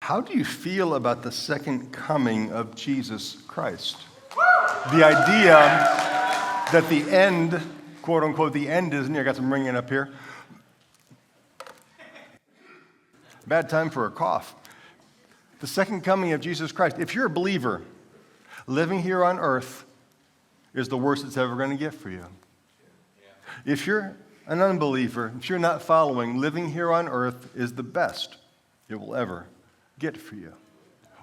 How do you feel about the second coming of Jesus Christ? The idea that the end, quote unquote, the end is near. I got some ringing up here. Bad time for a cough. The second coming of Jesus Christ. If you're a believer, living here on earth is the worst it's ever going to get for you. If you're an unbeliever, if you're not following, living here on earth is the best it will ever get for you.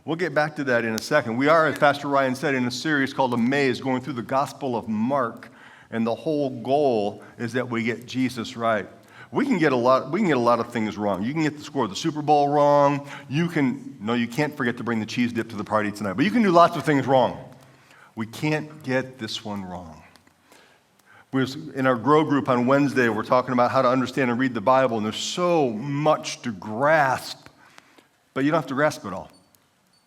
We'll get back to that in a second. We are, as Pastor Ryan said, in a series called Amaze, going through the Gospel of Mark, and the whole goal is that we get Jesus right. We can get a lot of things wrong. You can get the score of the Super Bowl wrong. You can't forget to bring the cheese dip to the party tonight. But you can do lots of things wrong. We can't get this one wrong. In our Grow group on Wednesday, we're talking about how to understand and read the Bible, and there's so much to grasp, but you don't have to grasp it all.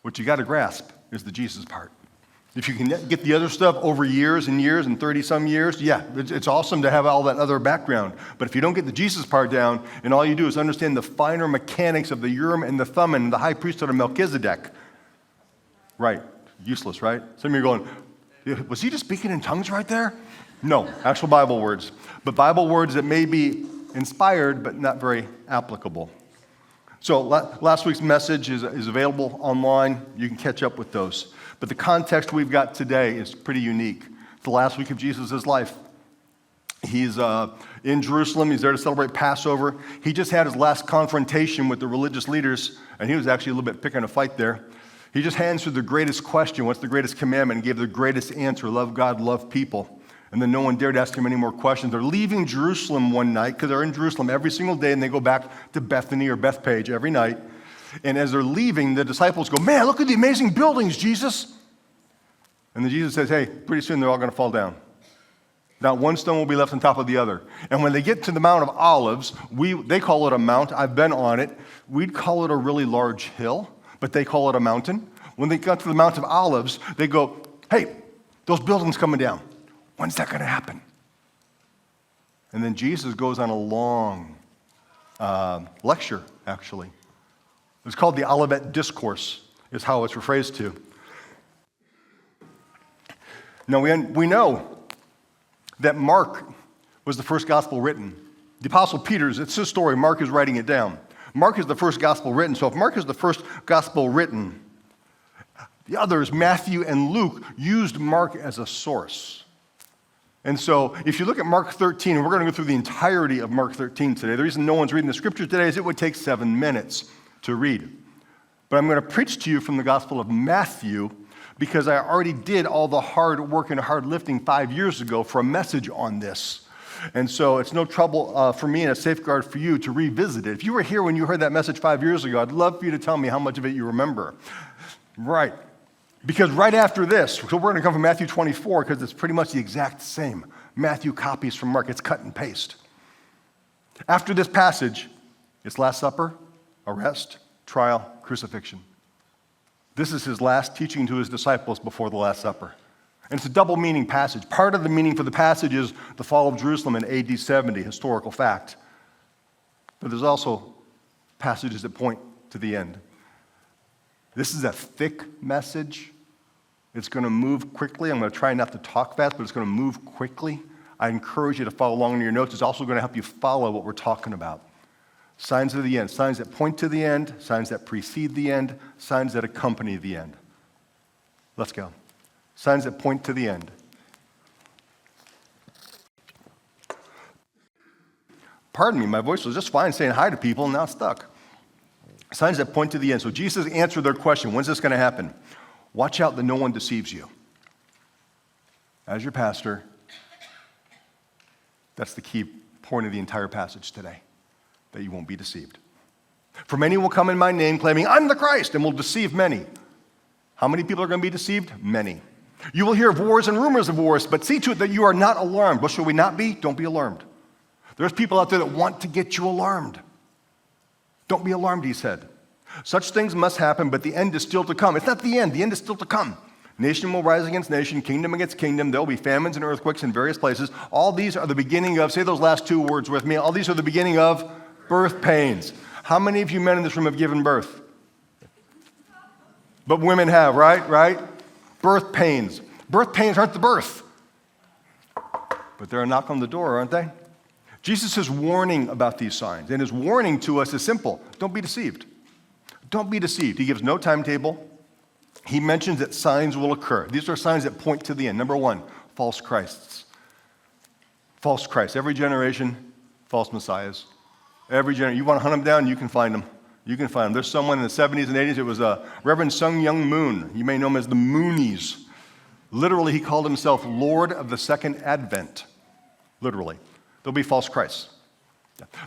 What you got to grasp is the Jesus part. If you can get the other stuff over years and years and 30-some years, yeah, it's awesome to have all that other background. But if you don't get the Jesus part down, and all you do is understand the finer mechanics of the Urim and the Thummim and the high priesthood of Melchizedek, right, useless, right? Some of you are going, was he just speaking in tongues right there? No, actual Bible words. But Bible words that may be inspired but not very applicable. So last week's message is available online. You can catch up with those. But the context we've got today is pretty unique. It's the last week of Jesus' life. He's in Jerusalem. He's there to celebrate Passover. He just had his last confrontation with the religious leaders, and he was actually a little bit picking a fight there. He just answered the greatest question, what's the greatest commandment, and gave the greatest answer, love God, love people. And then no one dared ask him any more questions. They're leaving Jerusalem one night, because they're in Jerusalem every single day, and they go back to Bethany or Bethpage every night. And as they're leaving, the disciples go, man, look at the amazing buildings, Jesus. And then Jesus says, hey, pretty soon they're all going to fall down. Not one stone will be left on top of the other. And when they get to the Mount of Olives, they call it a mount. I've been on it. We'd call it a really large hill, but they call it a mountain. When they got to the Mount of Olives, they go, hey, those buildings coming down. When's that going to happen? And then Jesus goes on a long lecture, actually. It's called the Olivet Discourse, is how it's rephrased to. Now, we know that Mark was the first gospel written. The Apostle Peter's, it's his story. Mark is writing it down. Mark is the first gospel written. So if Mark is the first gospel written, the others, Matthew and Luke, used Mark as a source. And so if you look at Mark 13, and we're going to go through the entirety of Mark 13 today. The reason no one's reading the scriptures today is it would take 7 minutes to read. But I'm going to preach to you from the Gospel of Matthew because I already did all the hard work and hard lifting 5 years ago for a message on this. And so it's no trouble for me and a safeguard for you to revisit it. If you were here when you heard that message 5 years ago, I'd love for you to tell me how much of it you remember. Right. Because right after this, so we're going to come from Matthew 24 because it's pretty much the exact same. Matthew copies from Mark. It's cut and paste. After this passage, it's Last Supper, arrest, trial, crucifixion. This is his last teaching to his disciples before the Last Supper. And it's a double meaning passage. Part of the meaning for the passage is the fall of Jerusalem in AD 70, historical fact. But there's also passages that point to the end. This is a thick message. It's going to move quickly. I'm going to try not to talk fast, but it's going to move quickly. I encourage you to follow along in your notes. It's also going to help you follow what we're talking about. Signs of the end, signs that point to the end, signs that precede the end, signs that accompany the end. Let's go. Signs that point to the end. Pardon me, my voice was just fine saying hi to people, and now it's stuck. Signs that point to the end. So Jesus answered their question, when's this going to happen? Watch out that no one deceives you. As your pastor, that's the key point of the entire passage today, that you won't be deceived. For many will come in my name claiming, I'm the Christ, and will deceive many. How many people are going to be deceived? Many. You will hear of wars and rumors of wars, but see to it that you are not alarmed. What shall we not be? Don't be alarmed. There's people out there that want to get you alarmed. Don't be alarmed, he said. Such things must happen, but the end is still to come. It's not the end is still to come. Nation will rise against nation, kingdom against kingdom. There will be famines and earthquakes in various places. All these are the beginning of, say those last two words with me, all these are the beginning of birth pains. How many of you men in this room have given birth? But women have, right? Birth pains. Birth pains aren't the birth. But they're a knock on the door, aren't they? Jesus is warning about these signs, and his warning to us is simple. Don't be deceived. Don't be deceived. He gives no timetable. He mentions that signs will occur. These are signs that point to the end. Number one, false Christs. False Christ. Every generation, false messiahs. Every generation. You want to hunt them down, you can find them. You can find them. There's someone in the 70s and 80s. It was Reverend Sung Young Moon. You may know him as the Moonies. Literally, he called himself Lord of the Second Advent. Literally. There'll be false Christs.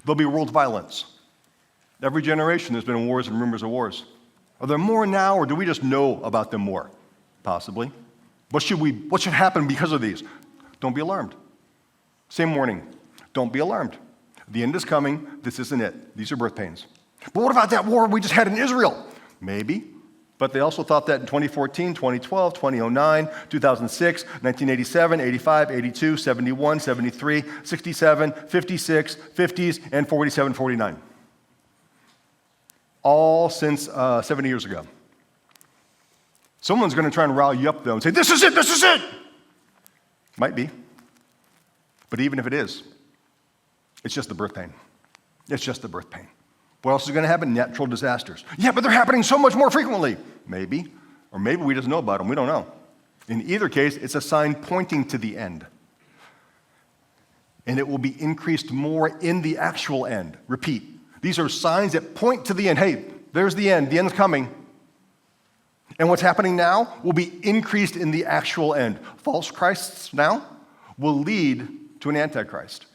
There'll be world violence. Every generation there's been wars and rumors of wars. Are there more now, or do we just know about them more? Possibly. What should happen because of these? Don't be alarmed. Same warning. Don't be alarmed. The end is coming. This isn't it. These are birth pains. But what about that war we just had in Israel? Maybe. But they also thought that in 2014, 2012, 2009, 2006, 1987, 85, 82, 71, 73, 67, 56, 50s, and 47, 49. All since 70 years ago. Someone's going to try and rile you up, though, and say, this is it! Might be. But even if it is, it's just the birth pain. It's just the birth pain. What else is going to happen? Natural disasters. Yeah, but they're happening so much more frequently. Maybe. Or maybe we just know about them. We don't know. In either case, it's a sign pointing to the end. And it will be increased more in the actual end. Repeat. These are signs that point to the end. Hey, there's the end. The end's coming. And what's happening now will be increased in the actual end. False Christs now will lead to an antichrist.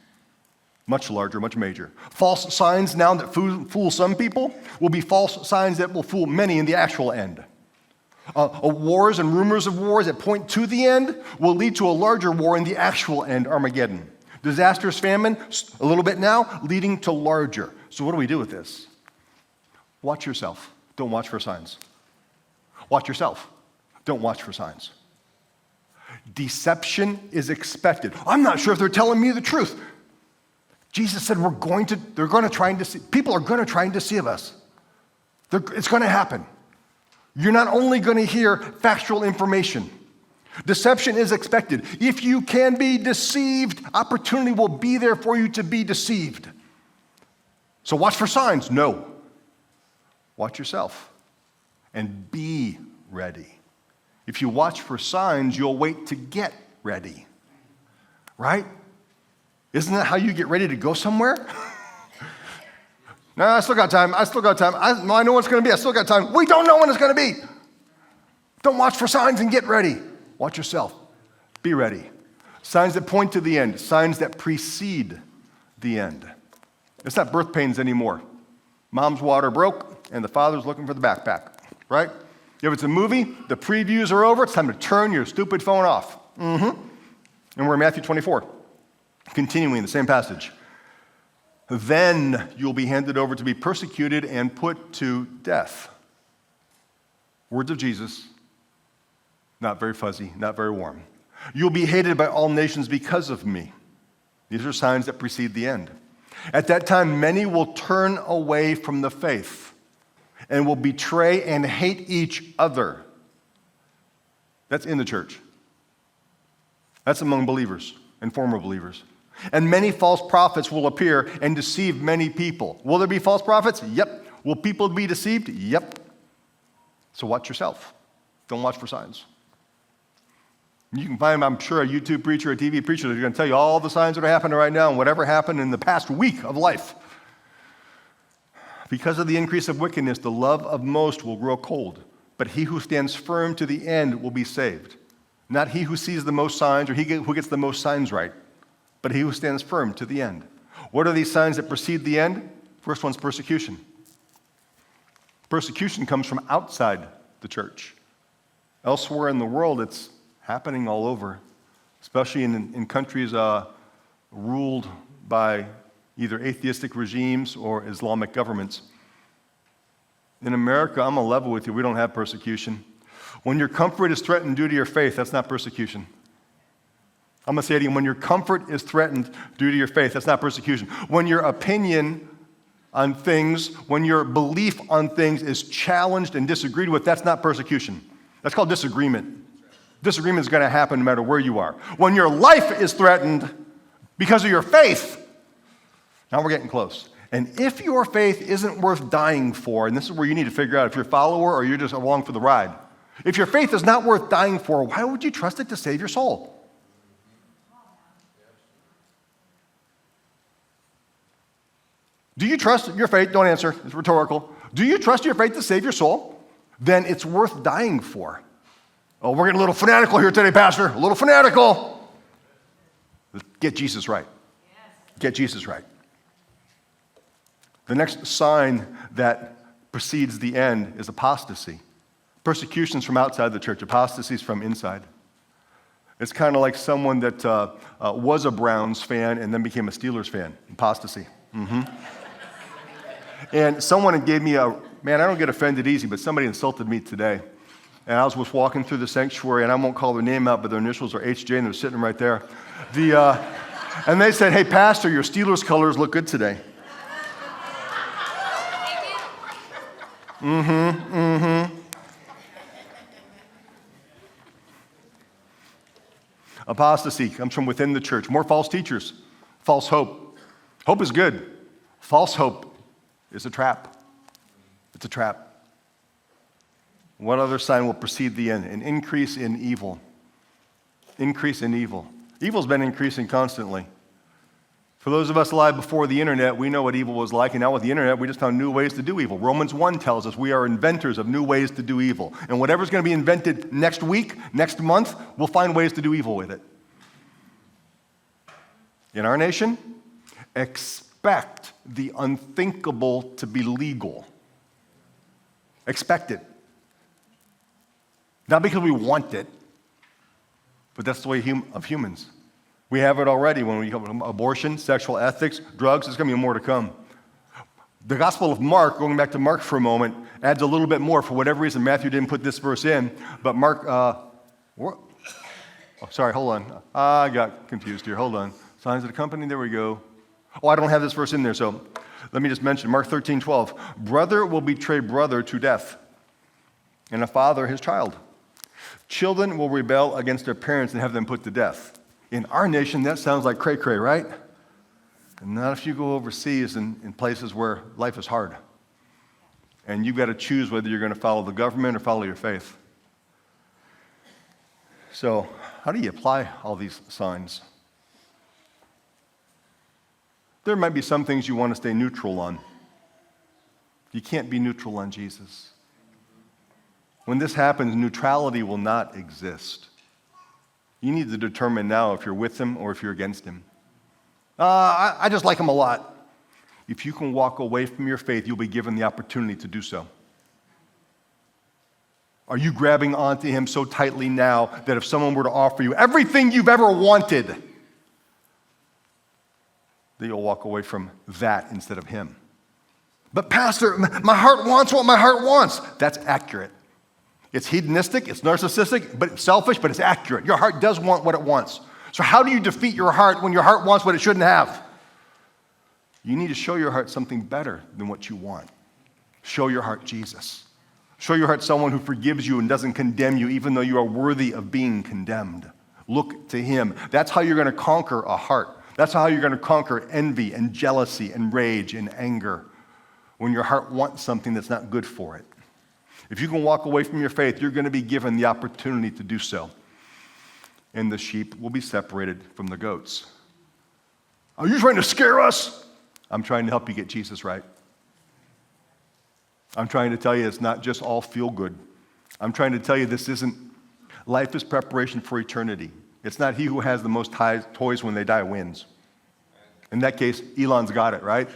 Much larger, much major. False signs now that fool some people will be false signs that will fool many in the actual end. Wars and rumors of wars that point to the end will lead to a larger war in the actual end, Armageddon. Disastrous famine, a little bit now, leading to larger. So what do we do with this? Watch yourself. Don't watch for signs. Watch yourself. Don't watch for signs. Deception is expected. I'm not sure if they're telling me the truth. Jesus said people are going to try and deceive us. It's going to happen. You're not only going to hear factual information. Deception is expected. If you can be deceived, opportunity will be there for you to be deceived. So watch for signs? No. Watch yourself and be ready. If you watch for signs, you'll wait to get ready. Right? Isn't that how you get ready to go somewhere? No, I still got time. I know what it's going to be. I still got time. We don't know when it's going to be. Don't watch for signs and get ready. Watch yourself. Be ready. Signs that point to the end. Signs that precede the end. It's not birth pains anymore. Mom's water broke, and the father's looking for the backpack, right? If it's a movie, the previews are over. It's time to turn your stupid phone off. And we're in Matthew 24. Continuing the same passage. Then you'll be handed over to be persecuted and put to death. Words of Jesus, not very fuzzy, not very warm. You'll be hated by all nations because of me. These are signs that precede the end. At that time, many will turn away from the faith and will betray and hate each other. That's in the church. That's among believers and former believers. And many false prophets will appear and deceive many people. Will there be false prophets? Yep. Will people be deceived? Yep. So watch yourself. Don't watch for signs. You can find, I'm sure, a YouTube preacher, a TV preacher that's going to tell you all the signs that are happening right now and whatever happened in the past week of life. Because of the increase of wickedness, the love of most will grow cold, but he who stands firm to the end will be saved. Not he who sees the most signs or who gets the most signs right, but he who stands firm to the end. What are these signs that precede the end? First one's persecution. Persecution comes from outside the church. Elsewhere in the world, it's happening all over, especially in countries ruled by either atheistic regimes or Islamic governments. In America, I'm on a level with you, we don't have persecution. When your comfort is threatened due to your faith, that's not persecution. I'm going to say it again, when your comfort is threatened due to your faith, that's not persecution. When your opinion on things, when your belief on things is challenged and disagreed with, that's not persecution. That's called disagreement. Disagreement is going to happen no matter where you are. When your life is threatened because of your faith, now we're getting close. And if your faith isn't worth dying for, and this is where you need to figure out if you're a follower or you're just along for the ride. If your faith is not worth dying for, why would you trust it to save your soul? Do you trust your faith? Don't answer. It's rhetorical. Do you trust your faith to save your soul? Then it's worth dying for. Oh, we're getting a little fanatical here today, Pastor. A little fanatical. Get Jesus right. Get Jesus right. The next sign that precedes the end is apostasy. Persecutions from outside the church, apostasies from inside. It's kind of like someone that was a Browns fan and then became a Steelers fan. Apostasy. And someone gave me man, I don't get offended easy, but somebody insulted me today. And I was just walking through the sanctuary, and I won't call their name out, but their initials are HJ, and they're sitting right there. And they said, "Hey, Pastor, your Steelers colors look good today." Apostasy comes from within the church. More false teachers, false hope. Hope is good. False hope is a trap. It's a trap. What other sign will precede the end? An increase in evil. Increase in evil. Evil's been increasing constantly. For those of us alive before the internet, we know what evil was like, and now with the internet, we just found new ways to do evil. Romans 1 tells us we are inventors of new ways to do evil. And whatever's going to be invented next week, next month, we'll find ways to do evil with it. In our nation, expect the unthinkable to be legal. Expect it. Not because we want it, but that's the way of humans. We have it already when we come to abortion, sexual ethics, drugs. There's going to be more to come. The Gospel of Mark, going back to Mark for a moment, adds a little bit more. For whatever reason, Matthew didn't put this verse in, but Mark, hold on. I got confused here. Hold on. Signs of the company, there we go. Oh, I don't have this verse in there, so let me just mention Mark 13:12. Brother will betray brother to death, and a father his child. Children will rebel against their parents and have them put to death. In our nation, that sounds like cray-cray, right? And not if you go overseas in places where life is hard. And you've got to choose whether you're going to follow the government or follow your faith. So, how do you apply all these signs? There might be some things you want to stay neutral on. You can't be neutral on Jesus. When this happens, neutrality will not exist. You need to determine now if you're with him or if you're against him. I just like him a lot. If you can walk away from your faith, you'll be given the opportunity to do so. Are you grabbing onto him so tightly now that if someone were to offer you everything you've ever wanted, that you'll walk away from that instead of him? But Pastor, my heart wants what my heart wants. That's accurate. It's hedonistic, it's narcissistic, but it's selfish, but it's accurate. Your heart does want what it wants. So how do you defeat your heart when your heart wants what it shouldn't have? You need to show your heart something better than what you want. Show your heart Jesus. Show your heart someone who forgives you and doesn't condemn you even though you are worthy of being condemned. Look to him. That's how you're going to conquer a heart. That's how you're going to conquer envy and jealousy and rage and anger when your heart wants something that's not good for it. If you can walk away from your faith, you're going to be given the opportunity to do so. And the sheep will be separated from the goats. Are you trying to scare us? I'm trying to help you get Jesus right. I'm trying to tell you it's not just all feel good. I'm trying to tell you life is preparation for eternity. It's not he who has the most toys when they die wins. In that case, Elon's got it, right?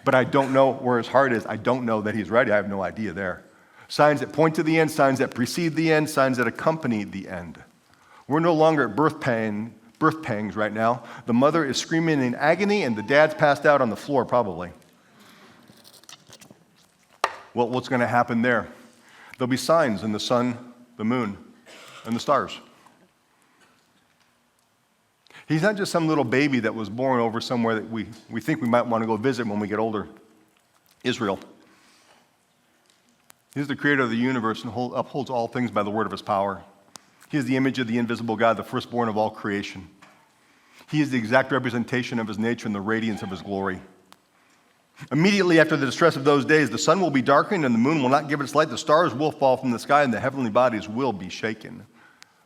But I don't know where his heart is. I don't know that he's ready. I have no idea there. Signs that point to the end, signs that precede the end, signs that accompany the end. We're no longer at birth pangs right now. The mother is screaming in agony, and the dad's passed out on the floor, probably. Well, what's going to happen there? There'll be signs in the sun, the moon, and the stars. He's not just some little baby that was born over somewhere that we think we might want to go visit when we get older. Israel. He is the creator of the universe and upholds all things by the word of his power. He is the image of the invisible God, the firstborn of all creation. He is the exact representation of his nature and the radiance of his glory. Immediately after the distress of those days, the sun will be darkened and the moon will not give its light. The stars will fall from the sky and the heavenly bodies will be shaken.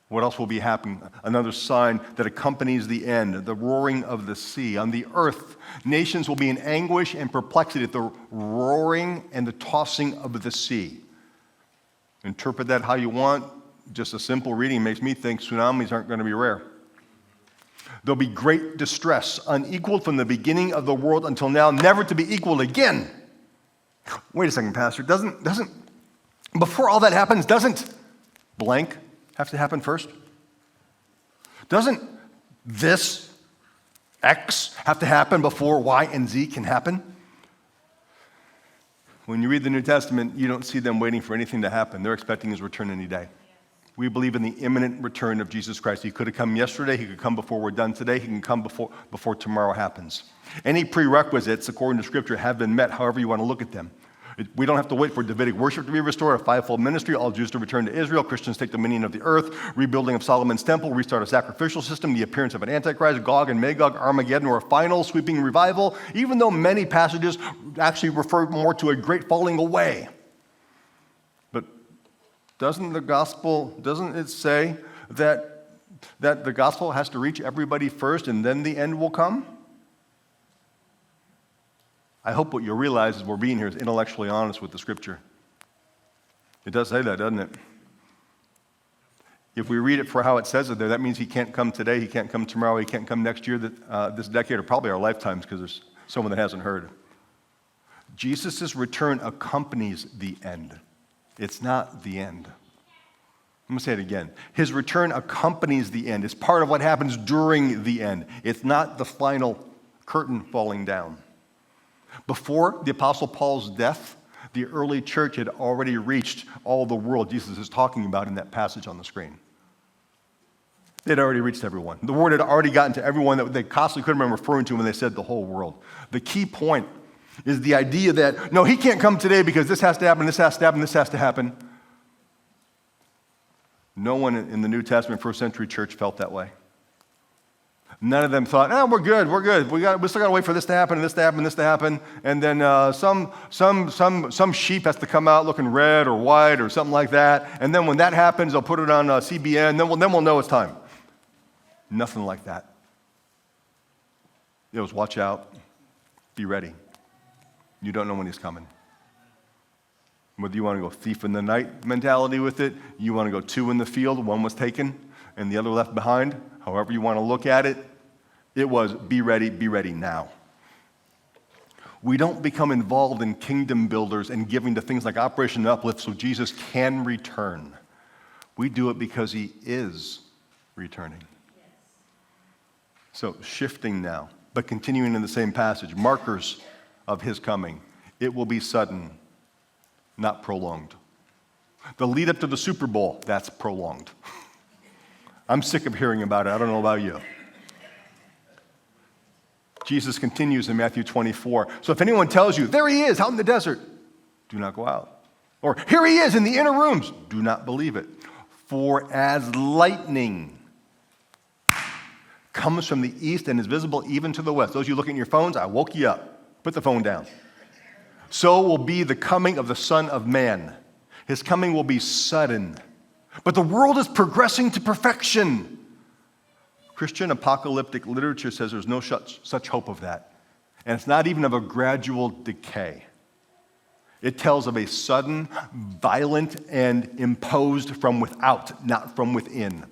What else will be happening? Another sign that accompanies the end, the roaring of the sea. On the earth, nations will be in anguish and perplexity at the roaring and the tossing of the sea. Interpret that how you want. Just a simple reading makes me think tsunamis aren't going to be rare. There'll be great distress, unequaled from the beginning of the world until now, never to be equaled again. Wait a second, Pastor. Before all that happens, doesn't blank have to happen first? Doesn't this X have to happen before Y and Z can happen? When you read the New Testament, you don't see them waiting for anything to happen. They're expecting his return any day. We believe in the imminent return of Jesus Christ. He could have come yesterday. He could come before we're done today. He can come before tomorrow happens. Any prerequisites, according to Scripture, have been met, however you want to look at them. We don't have to wait for Davidic worship to be restored, a fivefold ministry, all Jews to return to Israel, Christians take dominion of the earth, rebuilding of Solomon's temple, restart a sacrificial system, the appearance of an antichrist, Gog and Magog, Armageddon, or a final sweeping revival, even though many passages actually refer more to a great falling away. But doesn't it say that the gospel has to reach everybody first and then the end will come? I hope what you'll realize as we're being here is intellectually honest with the Scripture. It does say that, doesn't it? If we read it for how it says it there, that means he can't come today, he can't come tomorrow, he can't come next year, this decade, or probably our lifetimes, because there's someone that hasn't heard. Jesus' return accompanies the end. It's not the end. I'm going to say it again. His return accompanies the end. It's part of what happens during the end. It's not the final curtain falling down. Before the Apostle Paul's death, the early church had already reached all the world Jesus is talking about in that passage on the screen. They'd already reached everyone. The word had already gotten to everyone that they constantly could have been referring to when they said the whole world. The key point is the idea that, no, he can't come today because this has to happen, this has to happen, this has to happen. No one in the New Testament first century church felt that way. None of them thought, we're good. We still got to wait for this to happen, and this to happen, and this to happen. And then some sheep has to come out looking red or white or something like that. And then when that happens, they'll put it on CBN. Then we'll know it's time. Nothing like that. It was watch out, be ready. You don't know when he's coming. Whether you want to go thief in the night mentality with it, you want to go two in the field, one was taken and the other left behind, however you want to look at it, it was be ready now. We don't become involved in kingdom builders and giving to things like Operation Uplift so Jesus can return. We do it because he is returning. Yes. So shifting now, but continuing in the same passage, markers of his coming. It will be sudden, not prolonged. The lead up to the Super Bowl, that's prolonged. I'm sick of hearing about it. I don't know about you. Jesus continues in Matthew 24. So if anyone tells you, there he is out in the desert, do not go out. Or here he is in the inner rooms, do not believe it. For as lightning comes from the east and is visible even to the west. Those of you looking at your phones, I woke you up. Put the phone down. So will be the coming of the Son of Man. His coming will be sudden. But the world is progressing to perfection. Christian apocalyptic literature says there's no such hope of that. And it's not even of a gradual decay. It tells of a sudden, violent, and imposed from without, not from within.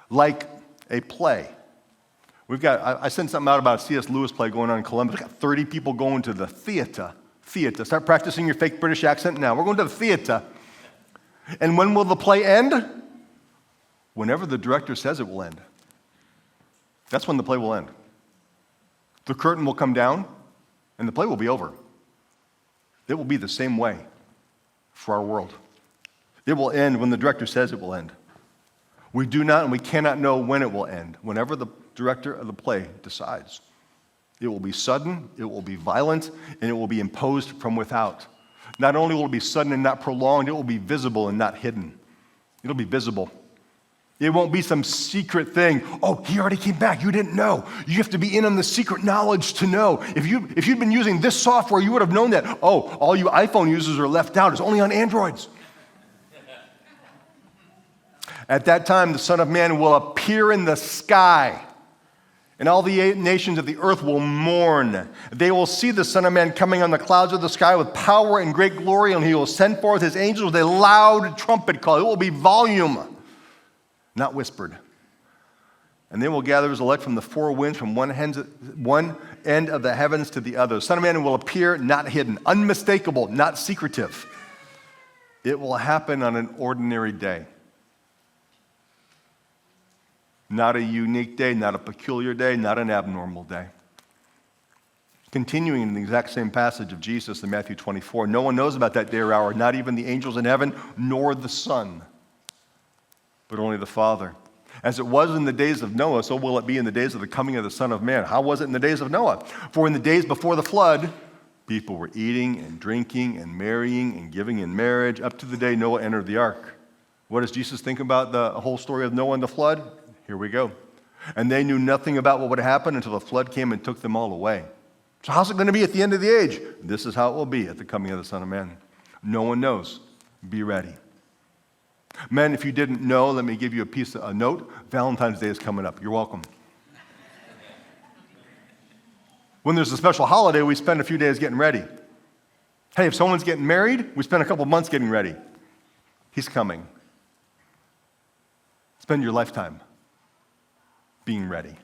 Like a play. I sent something out about a C.S. Lewis play going on in Columbus. We've got 30 people going to the theater. Start practicing your fake British accent now. We're going to the theater. And when will the play end? Whenever the director says it will end. That's when the play will end. The curtain will come down, and the play will be over. It will be the same way for our world. It will end when the director says it will end. We do not and we cannot know when it will end, whenever the director of the play decides. It will be sudden, it will be violent, and it will be imposed from without. Not only will it be sudden and not prolonged, it will be visible and not hidden. It'll be visible. It won't be some secret thing. Oh, he already came back. You didn't know. You have to be in on the secret knowledge to know. If you'd been using this software, you would have known that. Oh, all you iPhone users are left out. It's only on Androids. At that time, the Son of Man will appear in the sky, and all the nations of the earth will mourn. They will see the Son of Man coming on the clouds of the sky with power and great glory, and he will send forth his angels with a loud trumpet call. It will be volume, not whispered. And they will gather his elect from the four winds, from one end of the heavens to the other. The Son of Man will appear not hidden, unmistakable, not secretive. It will happen on an ordinary day. Not a unique day, not a peculiar day, not an abnormal day. Continuing in the exact same passage of Jesus in Matthew 24, no one knows about that day or hour, not even the angels in heaven, nor the Son, but only the Father. As it was in the days of Noah, so will it be in the days of the coming of the Son of Man. How was it in the days of Noah? For in the days before the flood, people were eating and drinking and marrying and giving in marriage up to the day Noah entered the ark. What does Jesus think about the whole story of Noah and the flood? Here we go. And they knew nothing about what would happen until the flood came and took them all away. So how's it going to be at the end of the age? This is how it will be at the coming of the Son of Man. No one knows. Be ready. Men, if you didn't know, let me give you a note. Valentine's Day is coming up. You're welcome. When there's a special holiday, we spend a few days getting ready. Hey, if someone's getting married, we spend a couple months getting ready. He's coming. Spend your lifetime being ready.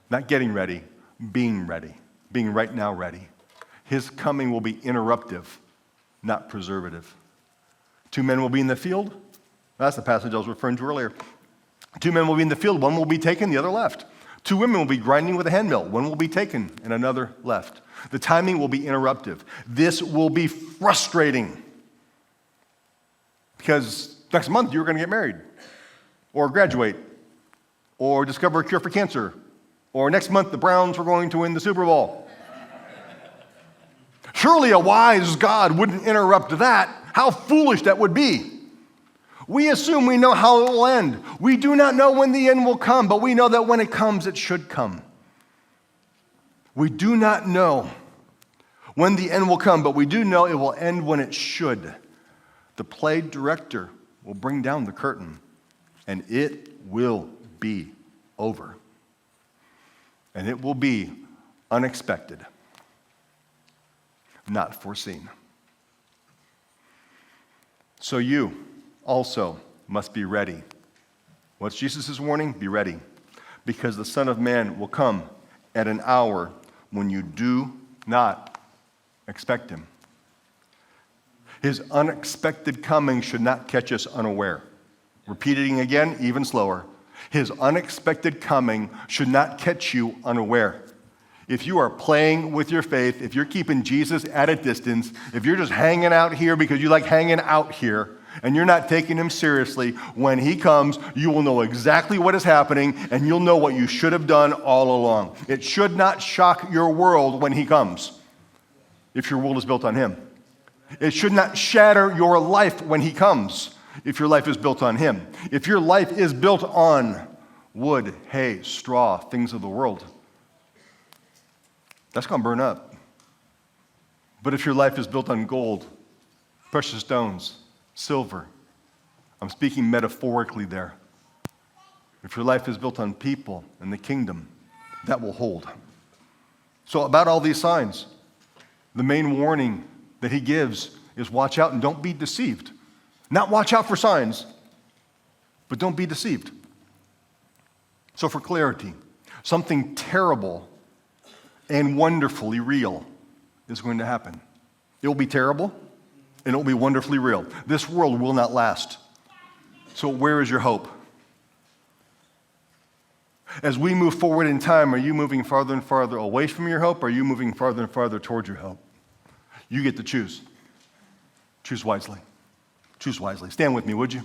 Not getting ready, being ready. Being right now ready. His coming will be interruptive, not preservative. Two men will be in the field. That's the passage I was referring to earlier. Two men will be in the field. One will be taken, the other left. Two women will be grinding with a hand mill. One will be taken and another left. The timing will be interruptive. This will be frustrating. Because next month you're going to get married or graduate or discover a cure for cancer, or next month the Browns were going to win the Super Bowl. Surely a wise God wouldn't interrupt that. How foolish that would be. We assume we know how it will end. We do not know when the end will come, but we know that when it comes, it should come. We do not know when the end will come, but we do know it will end when it should. The play director will bring down the curtain, and it will be over. And it will be unexpected, not foreseen. So you also must be ready. What's Jesus' warning? Be ready. Because the Son of Man will come at an hour when you do not expect him. His unexpected coming should not catch us unaware. Repeating again, even slower. His unexpected coming should not catch you unaware. If you are playing with your faith, if you're keeping Jesus at a distance, if you're just hanging out here because you like hanging out here, and you're not taking him seriously, when he comes, you will know exactly what is happening, and you'll know what you should have done all along. It should not shock your world when he comes, if your world is built on him. It should not shatter your life when he comes, if your life is built on him. If your life is built on wood, hay, straw, things of the world, that's going to burn up. But if your life is built on gold, precious stones, silver, I'm speaking metaphorically there. If your life is built on people and the kingdom, that will hold. So about all these signs, the main warning that he gives is watch out and don't be deceived. Not watch out for signs, but don't be deceived. So for clarity, something terrible and wonderfully real is going to happen. It will be terrible, and it will be wonderfully real. This world will not last. So where is your hope? As we move forward in time, are you moving farther and farther away from your hope, or are you moving farther and farther towards your hope? You get to choose. Choose wisely. Choose wisely. Stand with me, would you?